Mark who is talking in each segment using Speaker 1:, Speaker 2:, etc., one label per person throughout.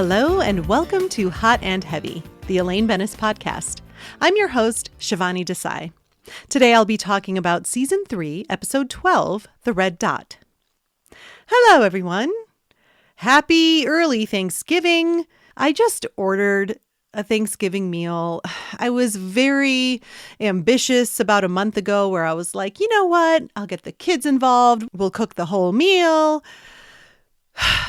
Speaker 1: Hello and welcome to Hot and Heavy, the Elaine podcast. I'm your host, Shivani Desai. Today I'll be talking about Season 3, Episode 12, The Red Dot. Hello, everyone. Happy early Thanksgiving. I just ordered a Thanksgiving meal. I was very ambitious about a month ago where I was like, you know what? I'll get the kids involved. We'll cook the whole meal.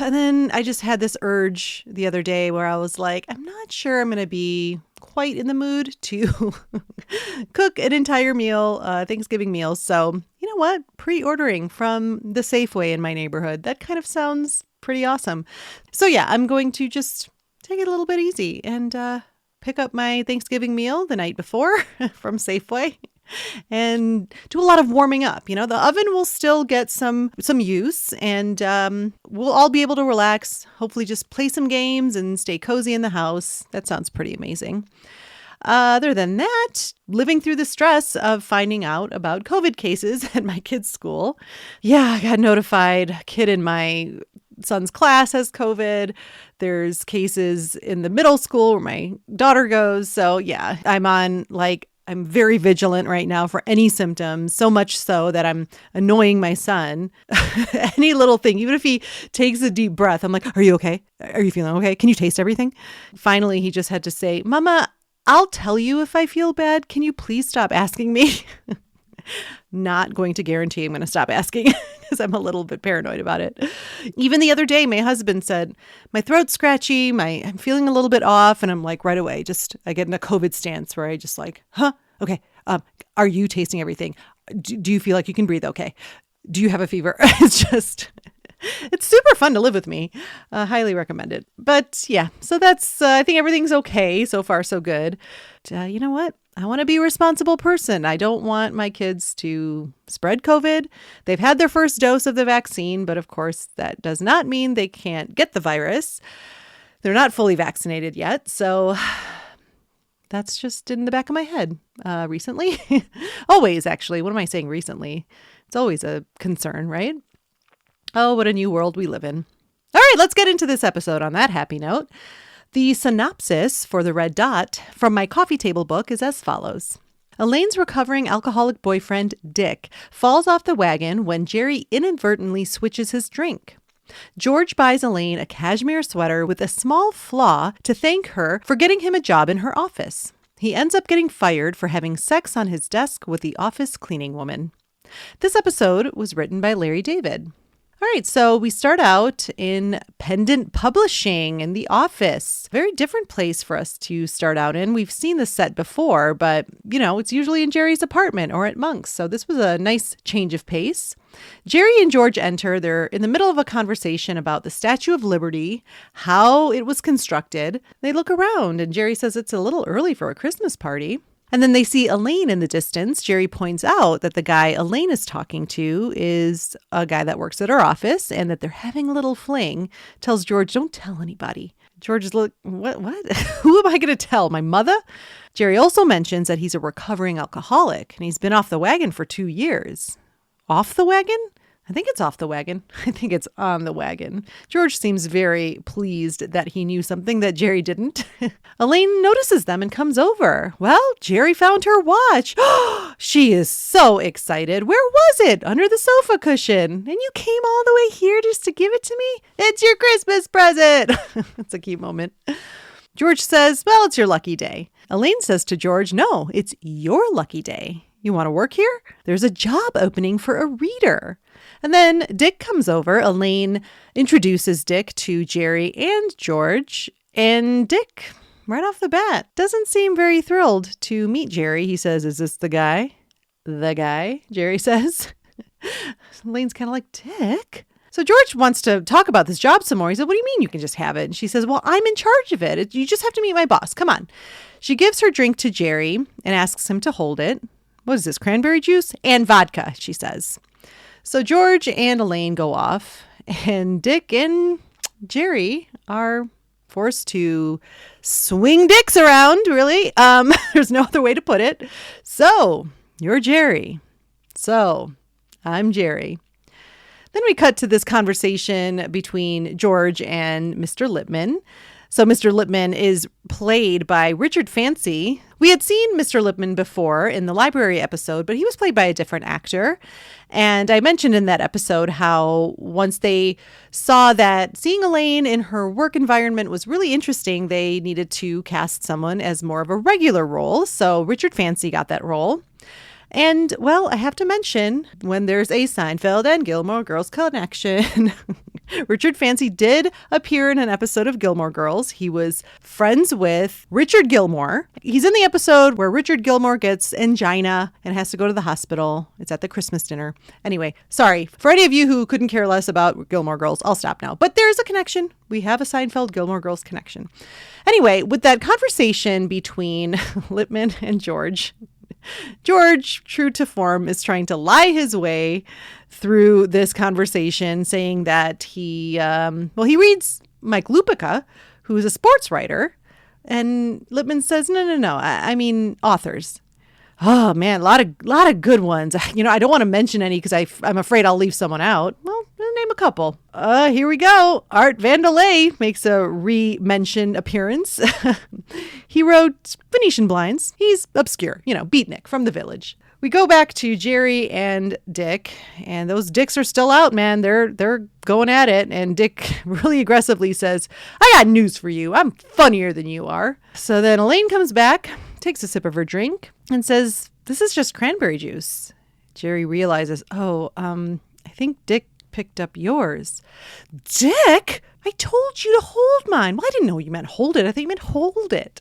Speaker 1: And then I just had this urge the other day where I was like, I'm not sure I'm going to be quite in the mood to cook an entire meal, Thanksgiving meal. So, you know what? Pre-ordering from the Safeway in my neighborhood. That kind of sounds pretty awesome. So yeah, I'm going to just take it a little bit easy and pick up my Thanksgiving meal the night before from Safeway and do a lot of warming up. You know, the oven will still get some use, and we'll all be able to relax, hopefully just play some games and stay cozy in the house. That sounds pretty amazing. Other than that, living through the stress of finding out about COVID cases at my kid's school. Yeah, I got notified. A kid in my son's class has COVID. There's cases in the middle school where my daughter goes. So yeah, I'm very vigilant right now for any symptoms, so much so that I'm annoying my son. Any little thing, even if he takes a deep breath, I'm like, are you okay? Are you feeling okay? Can you taste everything? Finally, he just had to say, Mama, I'll tell you if I feel bad. Can you please stop asking me? Not going to guarantee I'm going to stop asking because I'm a little bit paranoid about it. Even the other day, my husband said, my throat's scratchy, I'm feeling a little bit off. And I'm like, right away, I get in a COVID stance where I just like, okay. Are you tasting everything? Do you feel like you can breathe okay? Do you have a fever? It's super fun to live with me. Highly recommend it. But yeah, so that's, I think everything's okay. So far, so good. You know what? I want to be a responsible person. I don't want my kids to spread COVID. They've had their first dose of the vaccine, but of course that does not mean they can't get the virus. They're not fully vaccinated yet. So that's just in the back of my head recently. Always, actually. What am I saying recently? It's always a concern, right? Oh, what a new world we live in. All right, let's get into this episode on that happy note. The synopsis for The Red Dot from my coffee table book is as follows. Elaine's recovering alcoholic boyfriend, Dick, falls off the wagon when Jerry inadvertently switches his drink. George buys Elaine a cashmere sweater with a small flaw to thank her for getting him a job in her office. He ends up getting fired for having sex on his desk with the office cleaning woman. This episode was written by Larry David. All right, so we start out in Pendant Publishing in the office. Very different place for us to start out in. We've seen the set before, but, you know, it's usually in Jerry's apartment or at Monk's. So this was a nice change of pace. Jerry and George enter. They're in the middle of a conversation about the Statue of Liberty, how it was constructed. They look around and Jerry says it's a little early for a Christmas party. And then they see Elaine in the distance. Jerry points out that the guy Elaine is talking to is a guy that works at her office and that they're having a little fling. Tells George, don't tell anybody. George is like, what? Who am I going to tell? My mother? Jerry also mentions that he's a recovering alcoholic and he's been off the wagon for 2 years. Off the wagon? I think it's off the wagon. I think it's on the wagon. George seems very pleased that he knew something that Jerry didn't. Elaine notices them and comes over. Well, Jerry found her watch. She is so excited. Where was it? Under the sofa cushion. And you came all the way here just to give it to me? It's your Christmas present. That's a cute moment. George says, well, it's your lucky day. Elaine says to George, no, it's your lucky day. You want to work here? There's a job opening for a reader. And then Dick comes over. Elaine introduces Dick to Jerry and George. And Dick, right off the bat, doesn't seem very thrilled to meet Jerry. He says, is this the guy? The guy, Jerry says. Elaine's kind of like, Dick? So George wants to talk about this job some more. He said, what do you mean you can just have it? And she says, well, I'm in charge of it. You just have to meet my boss. Come on. She gives her drink to Jerry and asks him to hold it. What is this, cranberry juice? And vodka, she says. So George and Elaine go off, and Dick and Jerry are forced to swing dicks around, really. There's no other way to put it. So, you're Jerry. So, I'm Jerry. Then we cut to this conversation between George and Mr. Lippman. So Mr. Lipman is played by Richard Fancy. We had seen Mr. Lipman before in the library episode, but he was played by a different actor. And I mentioned in that episode how once they saw that seeing Elaine in her work environment was really interesting, they needed to cast someone as more of a regular role. So Richard Fancy got that role. And, well, I have to mention, when there's a Seinfeld and Gilmore Girls connection, Richard Fancy did appear in an episode of Gilmore Girls. He was friends with Richard Gilmore. He's in the episode where Richard Gilmore gets angina and has to go to the hospital. It's at the Christmas dinner. Anyway, sorry. For any of you who couldn't care less about Gilmore Girls, I'll stop now. But there's a connection. We have a Seinfeld Gilmore Girls connection. Anyway, with that conversation between Lipman and George, true to form, is trying to lie his way through this conversation, saying that he reads Mike Lupica, who is a sports writer, and Lipman says, no, I mean authors. Oh man, a lot of good ones. I don't want to mention any because I'm afraid I'll leave someone out. Well, I'll name a couple. Here we go. Art Vandelay makes a re-mention appearance. He wrote Venetian Blinds. He's obscure, beatnik from the Village. We go back to Jerry and Dick, and those dicks are still out, man. They're going at it, and Dick really aggressively says, I got news for you. I'm funnier than you are. So then Elaine comes back, takes a sip of her drink, and says, this is just cranberry juice. Jerry realizes, I think Dick picked up yours. Dick? I told you to hold mine. Well, I didn't know you meant hold it. I thought you meant hold it.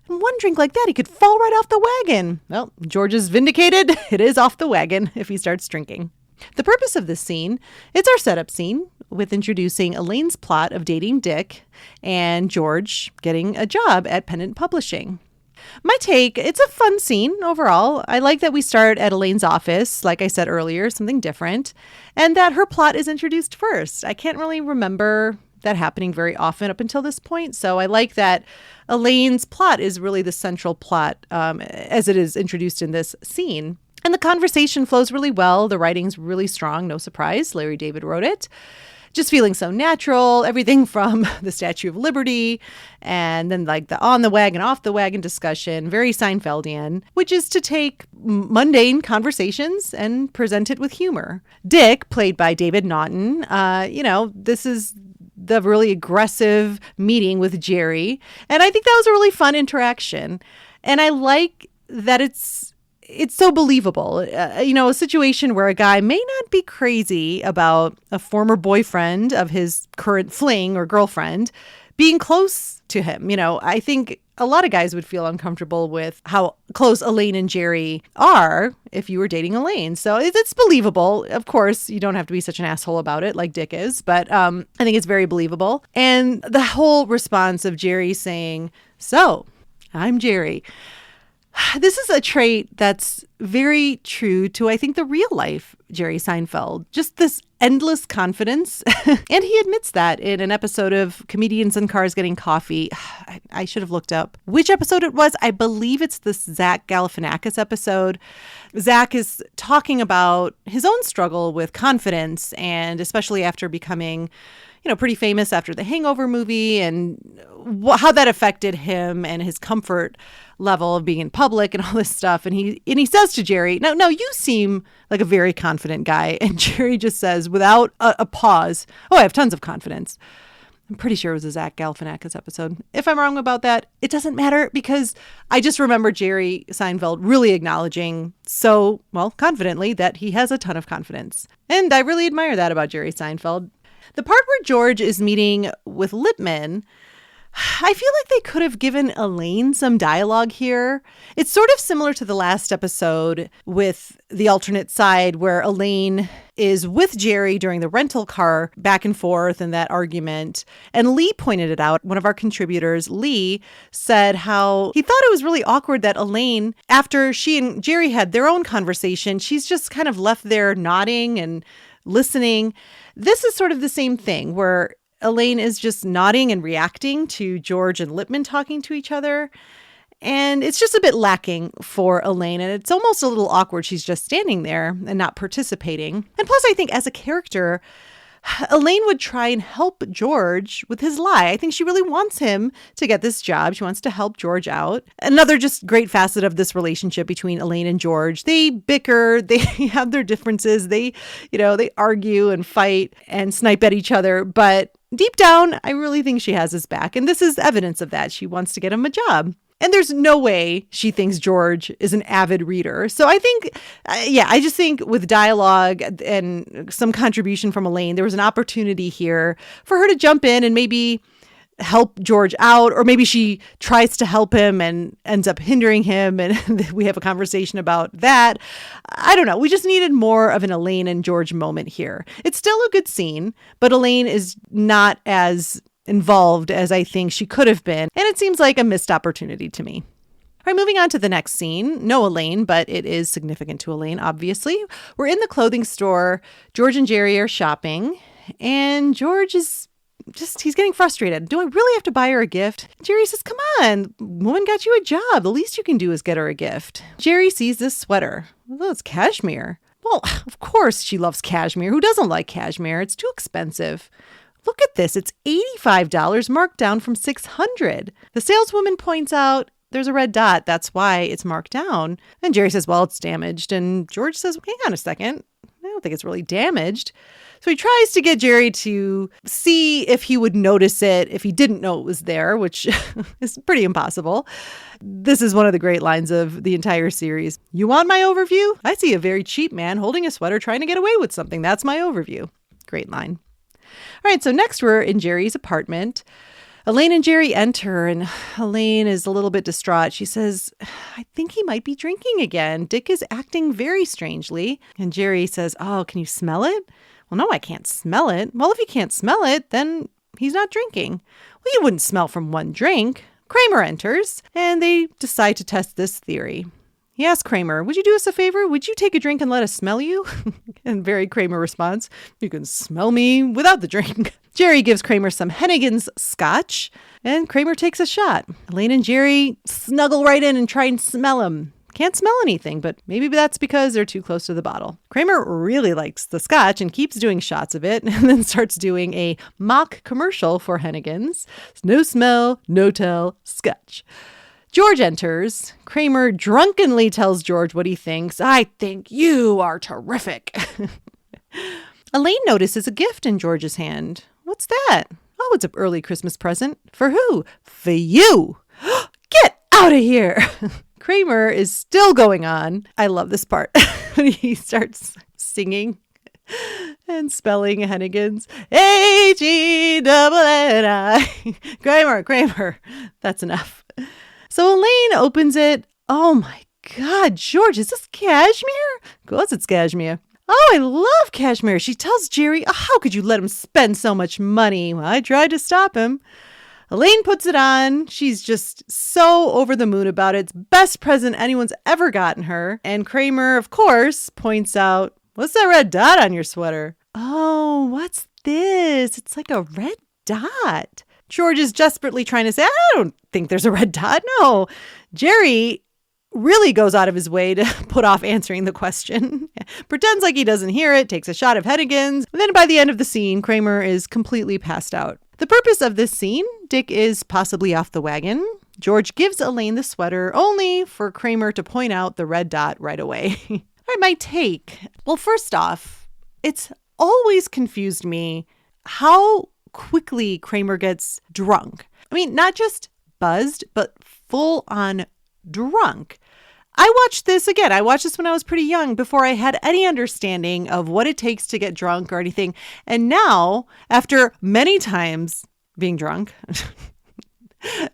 Speaker 1: And one drink like that, he could fall right off the wagon. Well, George is vindicated. It is off the wagon if he starts drinking. The purpose of this scene, it's our setup scene with introducing Elaine's plot of dating Dick and George getting a job at Pendant Publishing. My take, it's a fun scene overall. I like that we start at Elaine's office, like I said earlier, something different, and that her plot is introduced first. I can't really remember that happening very often up until this point, so I like that Elaine's plot is really the central plot as it is introduced in this scene. And the conversation flows really well. The writing's really strong, no surprise. Larry David wrote it. Just feeling so natural, everything from the Statue of Liberty and then like the on the wagon, off the wagon discussion, very Seinfeldian, which is to take mundane conversations and present it with humor. Dick, played by David Naughton, this is the really aggressive meeting with Jerry. And I think that was a really fun interaction. And I like that it's so believable. A situation where a guy may not be crazy about a former boyfriend of his current fling or girlfriend being close to him. I think a lot of guys would feel uncomfortable with how close Elaine and Jerry are if you were dating Elaine. So it's believable. Of course, you don't have to be such an asshole about it like Dick is, but I think it's very believable. And the whole response of Jerry saying, so, I'm Jerry. This is a trait that's very true to, I think, the real life Jerry Seinfeld. Just this endless confidence. And he admits that in an episode of Comedians in Cars Getting Coffee. I should have looked up which episode it was. I believe it's the Zach Galifianakis episode. Zach is talking about his own struggle with confidence, and especially after becoming pretty famous after the Hangover movie, and how that affected him and his comfort level of being in public and all this stuff. And he says to Jerry, no, you seem like a very confident guy. And Jerry just says, without a pause, I have tons of confidence. I'm pretty sure it was a Zach Galifianakis episode. If I'm wrong about that, it doesn't matter, because I just remember Jerry Seinfeld really acknowledging so, confidently that he has a ton of confidence. And I really admire that about Jerry Seinfeld. The part where George is meeting with Lipman, I feel like they could have given Elaine some dialogue here. It's sort of similar to the last episode with the alternate side where Elaine is with Jerry during the rental car back and forth and that argument. And Lee pointed it out. One of our contributors, Lee, said how he thought it was really awkward that Elaine, after she and Jerry had their own conversation, she's just kind of left there nodding and listening. This is sort of the same thing where Elaine is just nodding and reacting to George and Lipman talking to each other. And it's just a bit lacking for Elaine. And it's almost a little awkward. She's just standing there and not participating. And plus, I think as a character, Elaine would try and help George with his lie. I think she really wants him to get this job. She wants to help George out. Another just great facet of this relationship between Elaine and George. They bicker, they have their differences, they argue and fight and snipe at each other, but deep down, I really think she has his back. And this is evidence of that. She wants to get him a job. And there's no way she thinks George is an avid reader. So I think, I just think with dialogue and some contribution from Elaine, there was an opportunity here for her to jump in and maybe help George out, or maybe she tries to help him and ends up hindering him. And we have a conversation about that. I don't know. We just needed more of an Elaine and George moment here. It's still a good scene, but Elaine is not as involved as I think she could have been. And it seems like a missed opportunity to me. All right, moving on to the next scene. No Elaine, but it is significant to Elaine, obviously. We're in the clothing store. George and Jerry are shopping, and George is he's getting frustrated. Do I really have to buy her a gift? Jerry says, come on, woman got you a job. The least you can do is get her a gift. Jerry sees this sweater. Oh, it's cashmere. Well, of course she loves cashmere. Who doesn't like cashmere? It's too expensive. Look at this. It's $85 marked down from $600. The saleswoman points out there's a red dot. That's why it's marked down. And Jerry says, well, it's damaged. And George says, hang on a second. I don't think it's really damaged. So he tries to get Jerry to see if he would notice it if he didn't know it was there, which is pretty impossible. This is one of the great lines of the entire series. You want my overview? I see a very cheap man holding a sweater trying to get away with something. That's my overview. Great line. All right, so next we're in Jerry's apartment. Elaine and Jerry enter, and Elaine is a little bit distraught. She says, I think he might be drinking again. Dick is acting very strangely. And Jerry says, oh, can you smell it? Well, no, I can't smell it. Well, if you can't smell it, then he's not drinking. Well, you wouldn't smell from one drink. Kramer enters, and they decide to test this theory. He asks Kramer, would you do us a favor? Would you take a drink and let us smell you? And very Kramer responds, you can smell me without the drink. Jerry gives Kramer some Hennigan's scotch, and Kramer takes a shot. Elaine and Jerry snuggle right in and try and smell him. Can't smell anything, but maybe that's because they're too close to the bottle. Kramer really likes the scotch and keeps doing shots of it, and then starts doing a mock commercial for Hennigan's. No smell, no tell, scotch. George enters. Kramer drunkenly tells George what he thinks. I think you are terrific. Elaine notices a gift in George's hand. What's that? Oh, it's an early Christmas present. For who? For you. Get out of here. Kramer is still going on. I love this part. He starts singing and spelling Hennigan's. H-E-N-N-I. Kramer. That's enough. So Elaine opens it. Oh my God, George, is this cashmere? Of course it's cashmere. Oh, I love cashmere. She tells Jerry, oh, how could you let him spend so much money? Well, I tried to stop him. Elaine puts it on. She's just so over the moon about it. It's best present anyone's ever gotten her. And Kramer, of course, points out, what's that red dot on your sweater? Oh, what's this? It's like a red dot. George is desperately trying to say, I don't think there's a red dot. No. Jerry really goes out of his way to put off answering the question, pretends like he doesn't hear it, takes a shot of Hennigan's. And then by the end of the scene, Kramer is completely passed out. The purpose of this scene, Dick is possibly off the wagon. George gives Elaine the sweater only for Kramer to point out the red dot right away. All right, my take. Well, first off, it's always confused me how quickly Kramer gets drunk. I mean, not just buzzed, but full on drunk. I watched this when I was pretty young, before I had any understanding of what it takes to get drunk or anything. And now, after many times being drunk,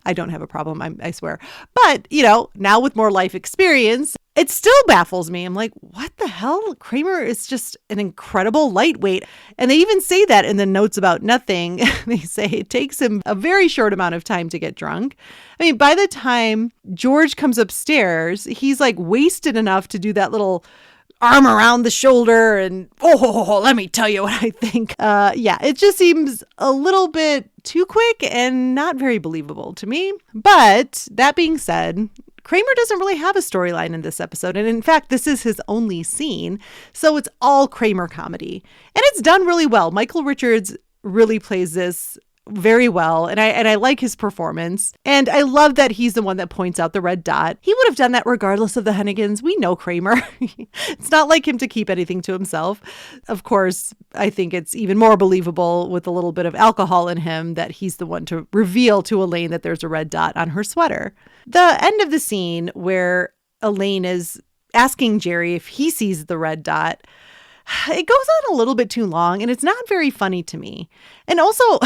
Speaker 1: I don't have a problem, I swear. But, now with more life experience, it still baffles me. I'm like, what the hell? Kramer is just an incredible lightweight. And they even say that in the notes about nothing. They say it takes him a very short amount of time to get drunk. I mean, by the time George comes upstairs, he's like wasted enough to do that little arm around the shoulder and, let me tell you what I think. It just seems a little bit too quick and not very believable to me. But that being said, Kramer doesn't really have a storyline in this episode. And in fact, this is his only scene. So it's all Kramer comedy. And it's done really well. Michael Richards really plays this very well. And I like his performance. And I love that he's the one that points out the red dot. He would have done that regardless of the Hennigans. We know Kramer. It's not like him to keep anything to himself. Of course, I think it's even more believable with a little bit of alcohol in him that he's the one to reveal to Elaine that there's a red dot on her sweater. The end of the scene where Elaine is asking Jerry if he sees the red dot, it goes on a little bit too long and it's not very funny to me. And also,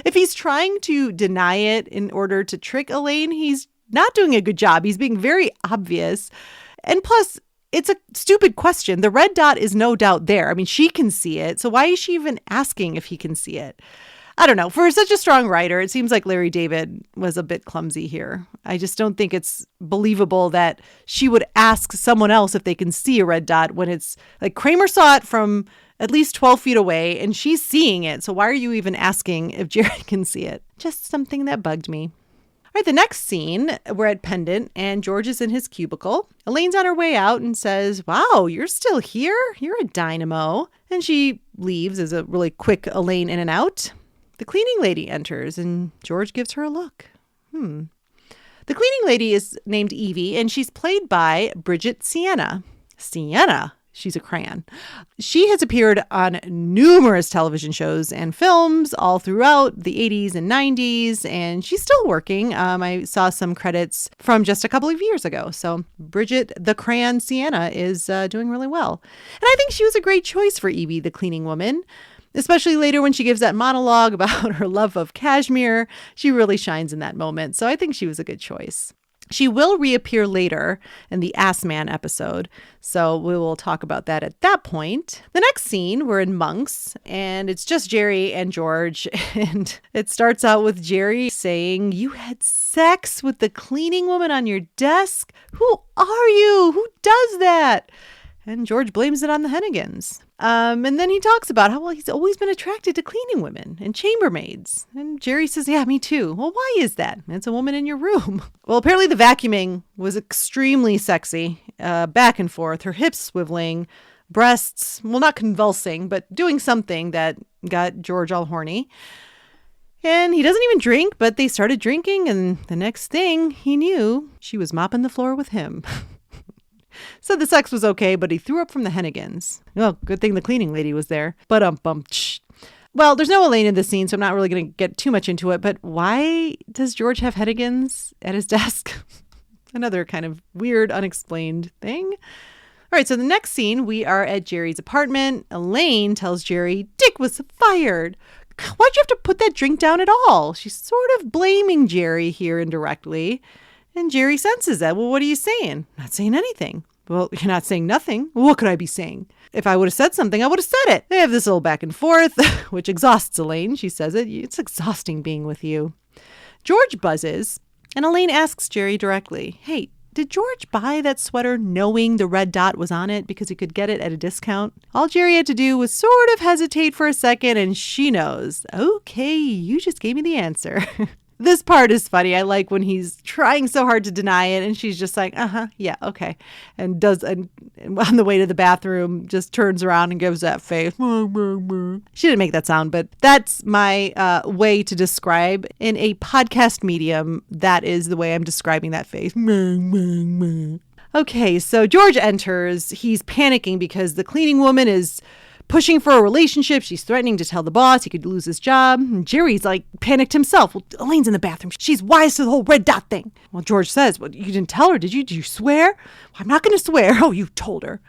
Speaker 1: if he's trying to deny it in order to trick Elaine, he's not doing a good job. He's being very obvious. And plus, it's a stupid question. The red dot is no doubt there. I mean, she can see it. So why is she even asking if he can see it? I don't know. For such a strong writer, it seems like Larry David was a bit clumsy here. I just don't think it's believable that she would ask someone else if they can see a red dot when it's like Kramer saw it from at least 12 feet away and she's seeing it. So why are you even asking if Jerry can see it? Just something that bugged me. All right, the next scene, we're at Pendant and George is in his cubicle. Elaine's on her way out and says, "Wow, you're still here? You're a dynamo." And she leaves as a really quick Elaine in and out. The cleaning lady enters and George gives her a look. The cleaning lady is named Evie and she's played by Bridget Sienna. Sienna. She's a crayon. She has appeared on numerous television shows and films all throughout the 80s and 90s, and she's still working. I saw some credits from just a couple of years ago. So Bridget, the crayon Sienna, is doing really well. And I think she was a great choice for Evie, the cleaning woman, especially later when she gives that monologue about her love of cashmere. She really shines in that moment. So I think she was a good choice. She will reappear later in the Ass Man episode, so we will talk about that at that point. The next scene, we're in Monk's, and it's just Jerry and George, and it starts out with Jerry saying, "You had sex with the cleaning woman on your desk? Who are you? Who does that?" And George blames it on the Hennigans. And then he talks about how, well, he's always been attracted to cleaning women and chambermaids. And Jerry says, "Yeah, me too." "Well, why is that?" "It's a woman in your room." Well, apparently the vacuuming was extremely sexy, back and forth, her hips swiveling, breasts, well, not convulsing, but doing something that got George all horny. And he doesn't even drink, but they started drinking. And the next thing he knew, she was mopping the floor with him. Said the sex was okay, but he threw up from the Hennigans. Well, good thing the cleaning lady was there. But Well, there's no Elaine in this scene, so I'm not really going to get too much into it. But why does George have Hennigans at his desk? Another kind of weird, unexplained thing. All right, so the next scene, we are at Jerry's apartment. Elaine tells Jerry Dick was fired. Why'd you have to put that drink down at all? She's sort of blaming Jerry here indirectly. And Jerry senses that. "Well, what are you saying?" "Not saying anything." "Well, you're not saying nothing. What could I be saying? If I would have said something, I would have said it." They have this little back and forth, which exhausts Elaine. She says it. "It's exhausting being with you." George buzzes, and Elaine asks Jerry directly, "Hey, did George buy that sweater knowing the red dot was on it because he could get it at a discount?" All Jerry had to do was sort of hesitate for a second, and she knows. "Okay, you just gave me the answer." This part is funny. I like when he's trying so hard to deny it and she's just like, yeah, okay. And on the way to the bathroom, just turns around and gives that face. She didn't make that sound, but that's my way to describe in a podcast medium. That is the way I'm describing that face. Okay, so George enters. He's panicking because the cleaning woman is pushing for a relationship. She's threatening to tell the boss he could lose his job. And Jerry's like panicked himself. "Well, Elaine's in the bathroom. She's wise to the whole red dot thing." Well, George says, "Well, you didn't tell her, did you? Did you swear?" "Well, I'm not going to swear." "Oh, you told her."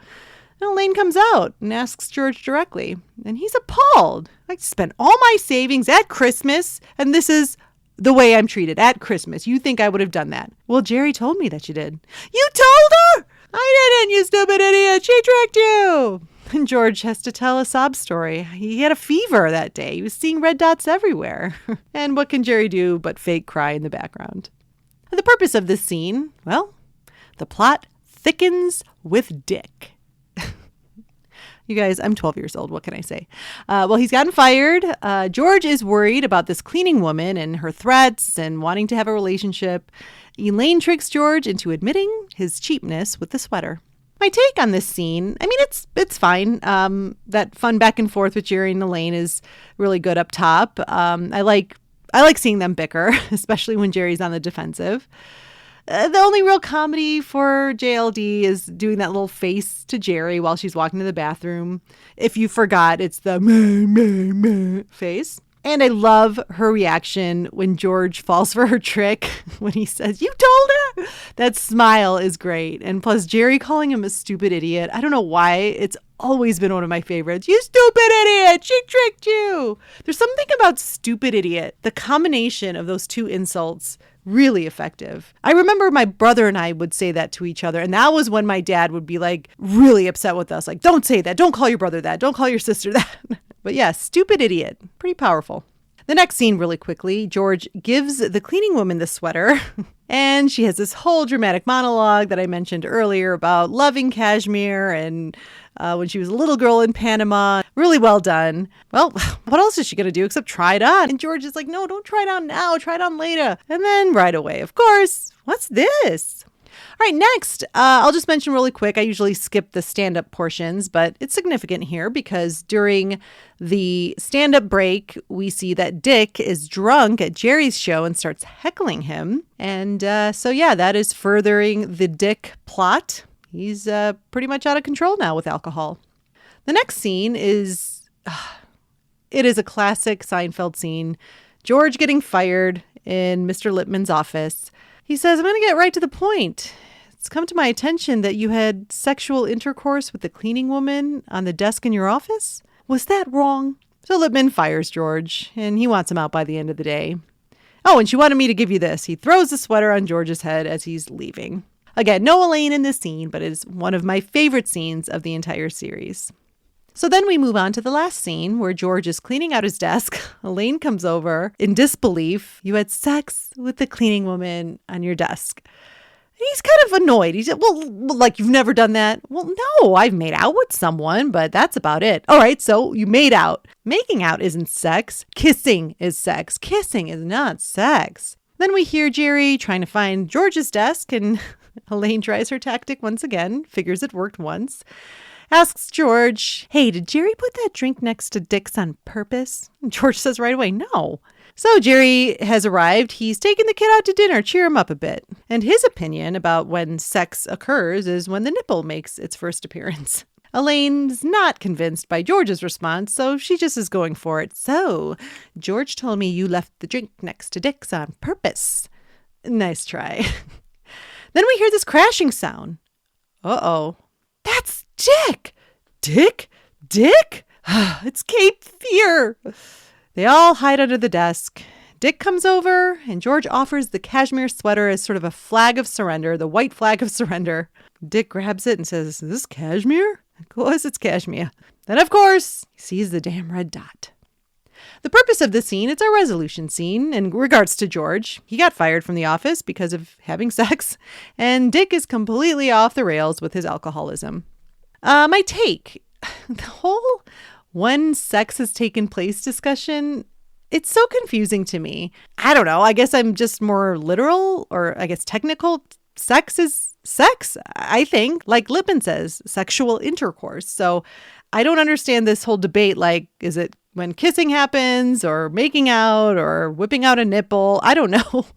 Speaker 1: And Elaine comes out and asks George directly. And he's appalled. "I spent all my savings at Christmas, and this is the way I'm treated at Christmas. You think I would have done that?" "Well, Jerry told me that you did." "You told her?" "I didn't, you stupid idiot. She tricked you." And George has to tell a sob story. He had a fever that day. He was seeing red dots everywhere. And what can Jerry do but fake cry in the background? And the purpose of this scene, well, the plot thickens with Dick. You guys, I'm 12 years old. What can I say? Well, he's gotten fired. George is worried about this cleaning woman and her threats and wanting to have a relationship. Elaine tricks George into admitting his cheapness with the sweater. My take on this scene, I mean, it's fine. That fun back and forth with Jerry and Elaine is really good up top. I like seeing them bicker, especially when Jerry's on the defensive. The only real comedy for JLD is doing that little face to Jerry while she's walking to the bathroom. If you forgot, it's the meh face. And I love her reaction when George falls for her trick when he says, "You told her!" That smile is great. And plus Jerry calling him a stupid idiot. I don't know why. It's always been one of my favorites. "You stupid idiot! She tricked you!" There's something about stupid idiot. The combination of those two insults, really effective. I remember my brother and I would say that to each other. And that was when my dad would be like really upset with us. Like, don't say that. Don't call your brother that. Don't call your sister that. But yeah, stupid idiot. Pretty powerful. The next scene, really quickly, George gives the cleaning woman the sweater. And she has this whole dramatic monologue that I mentioned earlier about loving cashmere and when she was a little girl in Panama. Really well done. Well, what else is she going to do except try it on? And George is like, "No, don't try it on now. Try it on later." And then right away, of course, "What's this?" All right, next, I'll just mention really quick. I usually skip the stand-up portions, but it's significant here because during the stand-up break, we see that Dick is drunk at Jerry's show and starts heckling him. And so, yeah, that is furthering the Dick plot. He's pretty much out of control now with alcohol. The next scene is, it is a classic Seinfeld scene. George getting fired in Mr. Lippman's office. He says, "I'm going to get right to the point. It's come to my attention that you had sexual intercourse with the cleaning woman on the desk in your office. Was that wrong?" So Lippman fires George, and he wants him out by the end of the day. "Oh, and she wanted me to give you this." He throws the sweater on George's head as he's leaving. Again, no Elaine in this scene, but it is one of my favorite scenes of the entire series. So then we move on to the last scene where George is cleaning out his desk. Elaine comes over in disbelief. "You had sex with the cleaning woman on your desk." And he's kind of annoyed. He's well, like, "You've never done that?" "Well, no, I've made out with someone, but that's about it." "All right, so you made out." Making out isn't sex. Kissing is sex. Kissing is not sex. Then we hear Jerry trying to find George's desk, and Elaine tries her tactic once again, figures it worked once. Asks George, "Hey, did Jerry put that drink next to Dick's on purpose?" And George says right away, "No." So Jerry has arrived. He's taken the kid out to dinner, cheer him up a bit. And his opinion about when sex occurs is when the nipple makes its first appearance. Elaine's not convinced by George's response, so she just is going for it. "So, George told me you left the drink next to Dick's on purpose." Nice try. Then we hear this crashing sound. Uh-oh. That's Dick! Dick? It's Cape Fear. They all hide under the desk. Dick comes over, and George offers the cashmere sweater as sort of a flag of surrender, the white flag of surrender. Dick grabs it and says, "Is this cashmere?" Of course it's cashmere. Then, of course, he sees the damn red dot. The purpose of this scene, it's a resolution scene in regards to George. He got fired from the office because of having sex, and Dick is completely off the rails with his alcoholism. My take, the whole when sex has taken place discussion, it's so confusing to me. I don't know. I guess I'm just more literal or I guess technical. Sex is sex, I think. Like Lippman says, sexual intercourse. So I don't understand this whole debate. Like, is it when kissing happens or making out or whipping out a nipple? I don't know.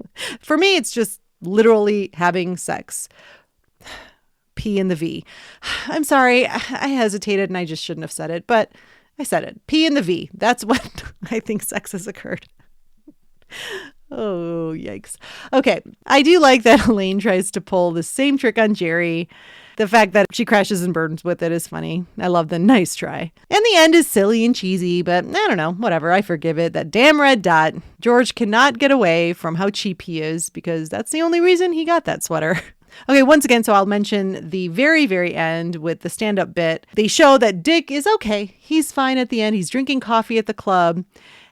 Speaker 1: For me, it's just literally having sex. P in the V. I'm sorry. I hesitated and I just shouldn't have said it, but I said it. P in the V. That's when I think sex has occurred. Oh, yikes. Okay. I do like that Elaine tries to pull the same trick on Jerry. The fact that she crashes and burns with it is funny. I love the nice try. And the end is silly and cheesy, but I don't know. Whatever. I forgive it. That damn red dot. George cannot get away from how cheap he is because that's the only reason he got that sweater. Okay, once again, so I'll mention the very, very end with the stand-up bit. They show that Dick is okay. He's fine at the end. He's drinking coffee at the club.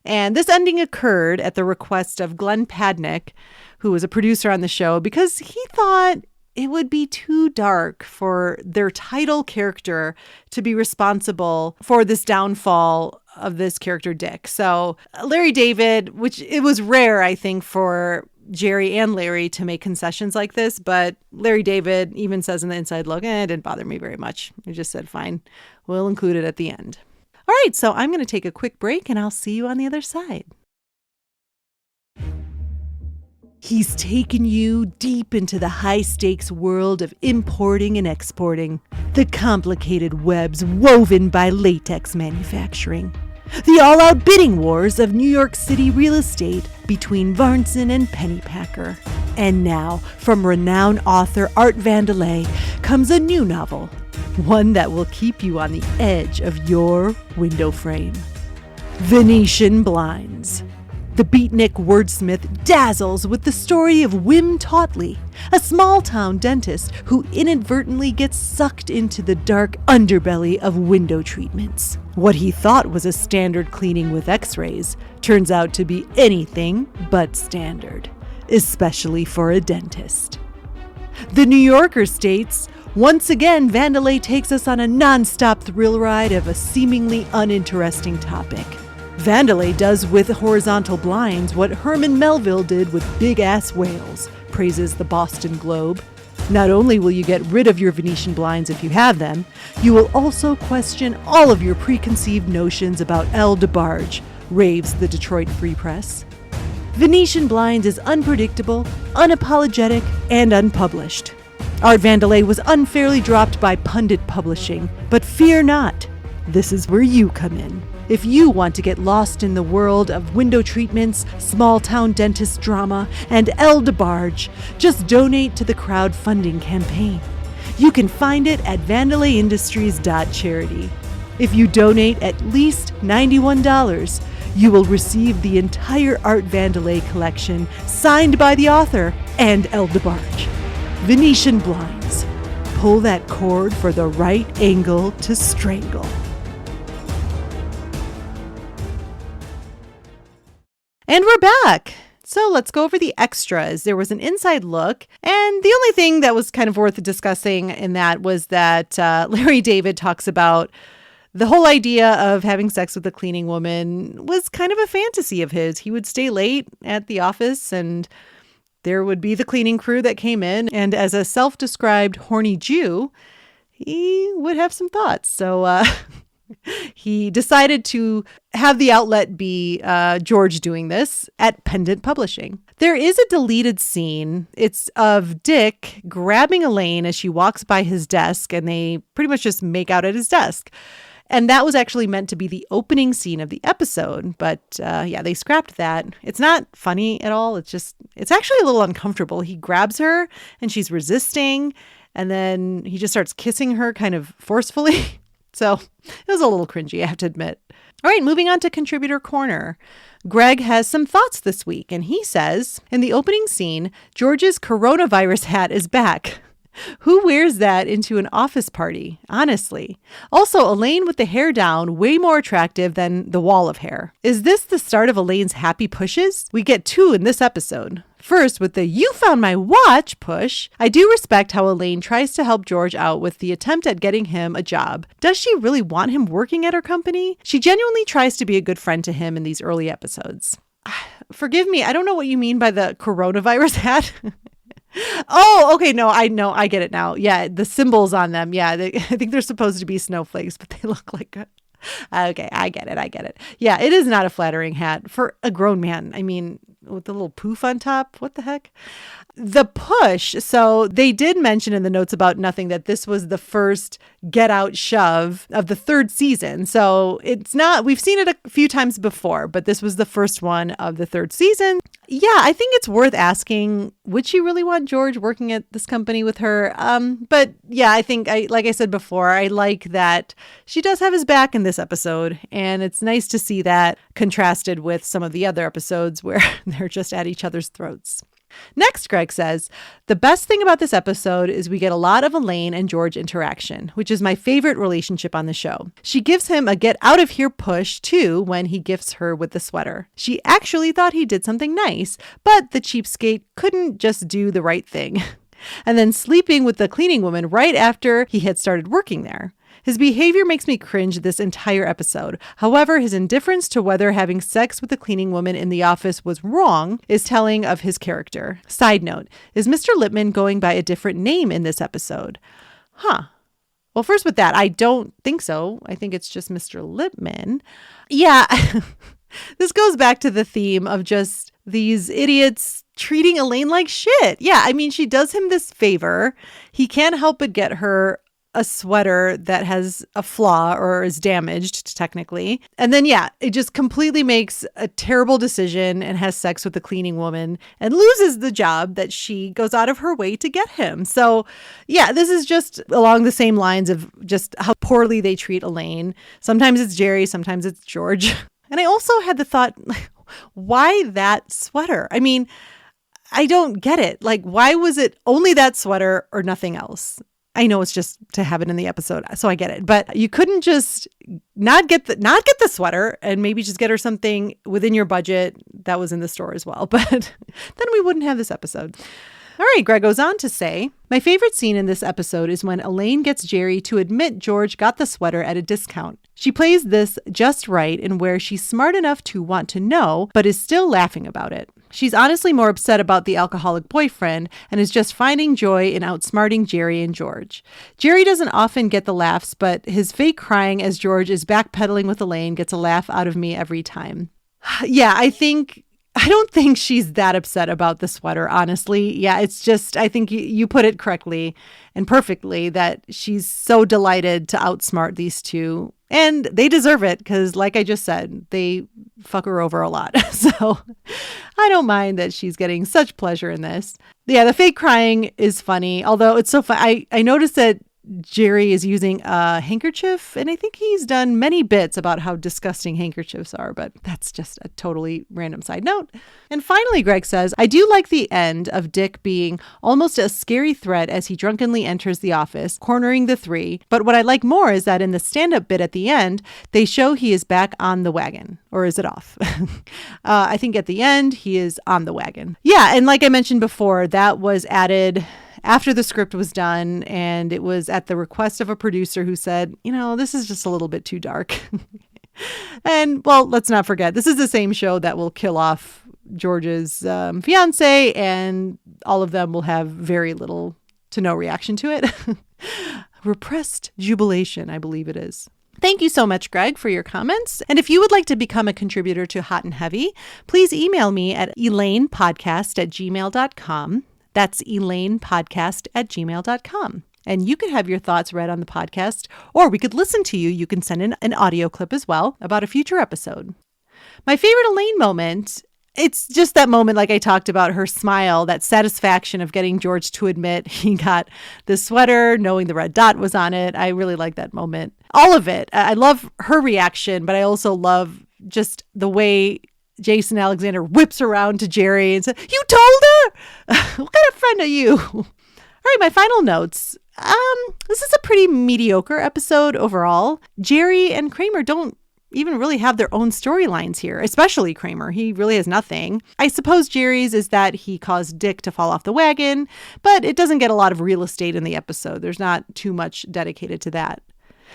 Speaker 1: And this ending occurred at the request of Glenn Padnick, who was a producer on the show, because he thought it would be too dark for their title character to be responsible for this downfall of this character, Dick. So Larry David, which it was rare, I think, for Jerry and Larry to make concessions like this, but Larry David even says in the inside look, it didn't bother me very much. I just said, fine, we'll include it at the end. All right, so I'm going to take a quick break and I'll see you on the other side. He's taken you deep into the high-stakes world of importing and exporting, the complicated webs woven by latex manufacturing, the all-out bidding wars of New York City real estate between Varnson and Pennypacker. And now, from renowned author Art Vandelay, comes a new novel, one that will keep you on the edge of your window frame. Venetian Blinds. The beatnik wordsmith dazzles with the story of Wim Tautley, a small-town dentist who inadvertently gets sucked into the dark underbelly of window treatments. What he thought was a standard cleaning with x-rays turns out to be anything but standard, especially for a dentist. The New Yorker states, once again, Vandelay takes us on a non-stop thrill ride of a seemingly uninteresting topic. Vandelay does with horizontal blinds what Herman Melville did with big-ass whales, praises the Boston Globe. Not only will you get rid of your Venetian blinds if you have them, you will also question all of your preconceived notions about El DeBarge, raves the Detroit Free Press. Venetian Blinds is unpredictable, unapologetic, and unpublished. Art Vandelay was unfairly dropped by Pendant Publishing, but fear not, this is where you come in. If you want to get lost in the world of window treatments, small-town dentist drama, and El DeBarge, just donate to the crowdfunding campaign. You can find it at vandelayindustries.charity. If you donate at least $91, you will receive the entire Art Vandelay collection signed by the author and El DeBarge. Venetian Blinds. Pull that cord for the right angle to strangle. And we're back. So let's go over the extras. There was an inside look, and the only thing that was kind of worth discussing in that was that Larry David talks about the whole idea of having sex with a cleaning woman was kind of a fantasy of his. He would stay late at the office, and there would be the cleaning crew that came in, and as a self-described horny Jew, he would have some thoughts. So he decided to have the outlet be George doing this at Pendant Publishing. There is a deleted scene. It's of Dick grabbing Elaine as she walks by his desk, and they pretty much just make out at his desk. And that was actually meant to be the opening scene of the episode. But they scrapped that. It's not funny at all. It's actually a little uncomfortable. He grabs her and she's resisting. And then he just starts kissing her kind of forcefully. So it was a little cringy, I have to admit. All right, moving on to Contributor Corner. Greg has some thoughts this week, and he says, in the opening scene, George's coronavirus hat is back. Who wears that into an office party, honestly? Also, Elaine with the hair down, way more attractive than the wall of hair. Is this the start of Elaine's happy pushes? We get two in this episode. First, with the "you found my watch" push. I do respect how Elaine tries to help George out with the attempt at getting him a job. Does she really want him working at her company? She genuinely tries to be a good friend to him in these early episodes. Forgive me, I don't know what you mean by the coronavirus hat. Oh, okay. No, I get it now. Yeah, the symbols on them. Yeah, I think they're supposed to be snowflakes, but they look like okay, I get it. Yeah, it is not a flattering hat for a grown man. I mean, with the little poof on top. What the heck? The push. So they did mention in the notes about nothing that this was the first get out shove of the third season. So it's not, we've seen it a few times before, but this was the first one of the third season. Yeah, I think it's worth asking, would she really want George working at this company with her? But yeah, I think like I said before, I like that she does have his back in this episode. And it's nice to see that contrasted with some of the other episodes where they're just at each other's throats. Next, Greg says, the best thing about this episode is we get a lot of Elaine and George interaction, which is my favorite relationship on the show. She gives him a get out of here push too when he gifts her with the sweater. She actually thought he did something nice, but the cheapskate couldn't just do the right thing. And then sleeping with the cleaning woman right after he had started working there. His behavior makes me cringe this entire episode. However, his indifference to whether having sex with the cleaning woman in the office was wrong is telling of his character. Side note, is Mr. Lippman going by a different name in this episode? Well, first with that, I don't think so. I think it's just Mr. Lippman. Yeah, this goes back to the theme of just these idiots treating Elaine like shit. Yeah, I mean, she does him this favor. He can't help but get her a sweater that has a flaw or is damaged, technically. And then, yeah, it just completely makes a terrible decision and has sex with the cleaning woman and loses the job that she goes out of her way to get him. So, yeah, this is just along the same lines of just how poorly they treat Elaine. Sometimes it's Jerry, sometimes it's George. And I also had the thought, why that sweater? I mean, I don't get it. Like, why was it only that sweater or nothing else? I know it's just to have it in the episode, so I get it. But you couldn't just not get the sweater and maybe just get her something within your budget that was in the store as well. But then we wouldn't have this episode. All right, Greg goes on to say, my favorite scene in this episode is when Elaine gets Jerry to admit George got the sweater at a discount. She plays this just right in where she's smart enough to want to know, but is still laughing about it. She's honestly more upset about the alcoholic boyfriend and is just finding joy in outsmarting Jerry and George. Jerry doesn't often get the laughs, but his fake crying as George is backpedaling with Elaine gets a laugh out of me every time. Yeah, I don't think she's that upset about the sweater, honestly. Yeah, it's just, I think you put it correctly and perfectly that she's so delighted to outsmart these two. And they deserve it because, like I just said, they fuck her over a lot. So I don't mind that she's getting such pleasure in this. Yeah, the fake crying is funny, although it's so fun. I noticed that Jerry is using a handkerchief, and I think he's done many bits about how disgusting handkerchiefs are, but that's just a totally random side note. And finally, Greg says, I do like the end of Dick being almost a scary threat as he drunkenly enters the office, cornering the three. But what I like more is that in the stand-up bit at the end, they show he is back on the wagon. Or is it off? I think at the end, he is on the wagon. Yeah, and like I mentioned before, that was added after the script was done, and it was at the request of a producer who said, this is just a little bit too dark. And, well, let's not forget, this is the same show that will kill off George's fiance, and all of them will have very little to no reaction to it. Repressed jubilation, I believe it is. Thank you so much, Greg, for your comments. And if you would like to become a contributor to Hot and Heavy, please email me at elainepodcast@gmail.com. That's elainepodcast@gmail.com. And you could have your thoughts read on the podcast, or we could listen to you. You can send in an audio clip as well about a future episode. My favorite Elaine moment, it's just that moment, like I talked about, her smile, that satisfaction of getting George to admit he got the sweater, knowing the red dot was on it. I really like that moment. All of it. I love her reaction, but I also love just the way Jason Alexander whips around to Jerry and says, you told her? What kind of friend are you? All right, my final notes. This is a pretty mediocre episode overall. Jerry and Kramer don't even really have their own storylines here, especially Kramer. He really has nothing. I suppose Jerry's is that he caused Dick to fall off the wagon, but it doesn't get a lot of real estate in the episode. There's not too much dedicated to that.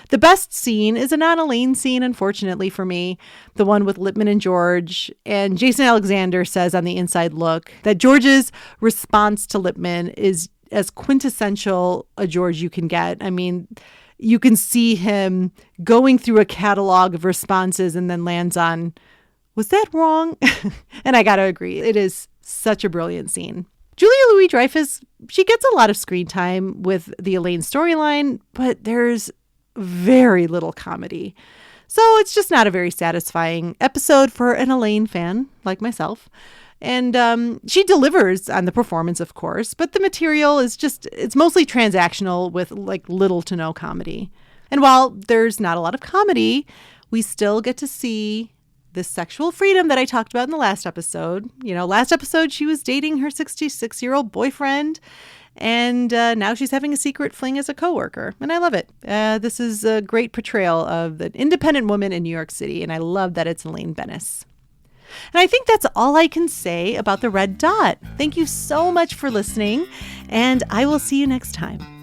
Speaker 1: The best scene is a non-Elaine scene, unfortunately for me, the one with Lippman and George. And Jason Alexander says on the Inside Look that George's response to Lippman is as quintessential a George you can get. I mean, you can see him going through a catalog of responses and then lands on, was that wrong? And I got to agree, it is such a brilliant scene. Julia Louis-Dreyfus, she gets a lot of screen time with the Elaine storyline, but there's very little comedy. So it's just not a very satisfying episode for an Elaine fan like myself. And she delivers on the performance, of course, but the material is just, it's mostly transactional with like little to no comedy. And while there's not a lot of comedy, we still get to see this sexual freedom that I talked about in the last episode. Last episode, she was dating her 66-year-old boyfriend. And now she's having a secret fling as a coworker. And I love it. This is a great portrayal of the independent woman in New York City. And I love that it's Elaine Benes. And I think that's all I can say about the red dot. Thank you so much for listening. And I will see you next time.